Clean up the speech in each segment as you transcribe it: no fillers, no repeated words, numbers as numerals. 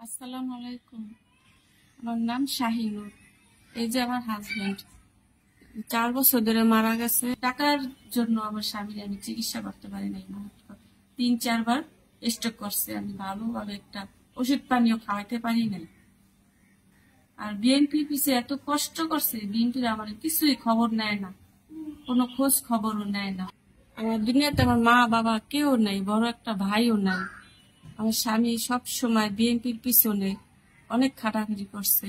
আসসালামু আলাইকুম। আমার নাম শাহিনুর। এই যে আমার হাজবেন্ড 4 বছর ধরে মারা গেছে। টাকার জন্য আমার স্বামীর আমি চিকিৎসা করতে পারি নাই। 3-4 বার স্ট্রোক করছে। আমি ভালোভাবে একটা ওষুধ পানিও খাওয়াইতে পারি নাই। আর বিএনপি পিছে এত কষ্ট করছে, বিএনপির আমার কিছুই খবর নেয় না, কোনো খোঁজ খবরও নেয় না। আমার দুনিয়াতে আমার মা বাবা কেউ নাই, বড় একটা ভাইও নাই। আমার স্বামী সব সময় বিএনপির পিছনে অনেক খাটাখাটি করছে।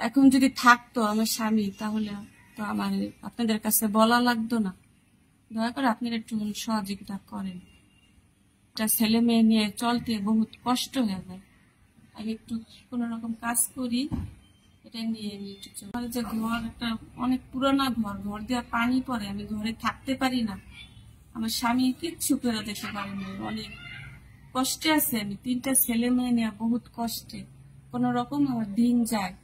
এখন যদি থাকতো আমার স্বামী, তাহলে তো আমার আপনাদের কাছে বলা লাগতো না। দয়া করে আপনারা একটু সহযোগিতা করেন। একটা ছেলে মেয়ে নিয়ে চলতে বহুত কষ্ট হয়ে যায়। আমি একটু কোন রকম কাজ করি, এটা নিয়ে আমি একটু আমার যে ঘর একটা অনেক পুরানা ঘর, ঘর দেওয়া পানি পড়ে, আমি ঘরে থাকতে পারি না। আমার স্বামী কিচ্ছু করে দেখতে পারে না, অনেক কষ্টে আছে। আমি 3টা ছেলে মেয়ে নিয়ে বহুত কষ্টে কোন রকম আমার দিন যায়।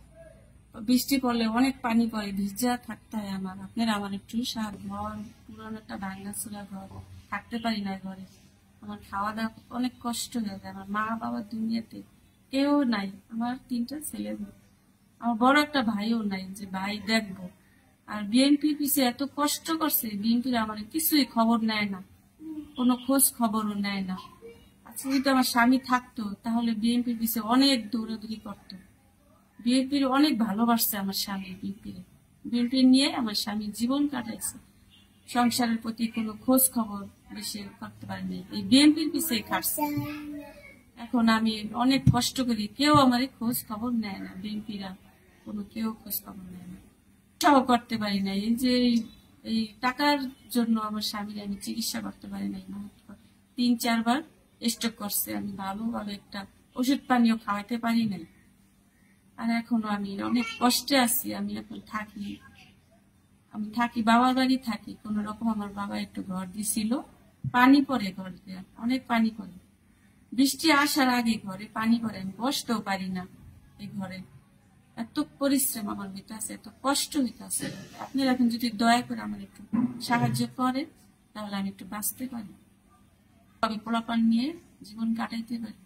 বৃষ্টি পড়লে অনেক পানি পড়ে, ভিজা থাকতে হয় আমার। আপনারা আমার একটু ঘর পুরানো একটা ভাঙাচোরা ঘর, থাকতে পারি না ঘরে। আমার খাওয়া দাওয়া অনেক কষ্ট হয়ে যায়। আমার মা বাবা দুনিয়াতে কেউ নাই। আমার 3টা ছেলে মেয়ে, আমার বড় একটা ভাইও নাই যে ভাই দেখবো। আর বিএনপি পিছে এত কষ্ট করছে, বিএনপির আমার কিছুই খবর নেয় না, কোনো খোঁজ খবরও নেয় না। আচ্ছা, যদি আমার স্বামী থাকতো তাহলে বিএনপির পিছে অনেক দৌড়াদৌড়ি করতো। বিএনপির অনেক ভালোবাসছে আমার স্বামী। বিএনপি নিয়ে আমার স্বামী জীবন কাটাইছে। সংসারের প্রতি কোনো খোঁজ খবর বেশি করতে পারেনি, এই বিএনপির পিছে খাটছে। এখন আমি অনেক কষ্ট করি, কেউ আমার খোঁজ খবর নেয় না। বিএনপিরা কোনো কেউ খোঁজ খবর নেয় না, সহ করতে পারি না। এই যে এই টাকার জন্য আমার স্বামীর আমি চিকিৎসা করতে পারি নাই। 3-4 বার স্ট্রোক করছে। আমি ভালোভাবে একটা ওষুধ পানিও খাওয়াইতে পারি নাই। আর এখনো আমি অনেক কষ্টে আছি। আমি এখন থাকি বাবার বাড়ি থাকি কোন রকম। আমার বাবা একটু ঘর দিছিল, পানি পড়ে ঘর দিয়ে, অনেক পানি পড়ে। বৃষ্টি আসার আগে ঘরে পানি পড়ে, আমি বসতেও পারি না এই ঘরে। এত পরিশ্রম আমার হইতেছে, এত কষ্ট হইতেছে। আপনারা এখন যদি দয়া করে আমার একটু সাহায্য করেন, তাহলে আমি একটু বাঁচতে পারি, আমি পোলাপান নিয়ে জীবন কাটাইতে পারি।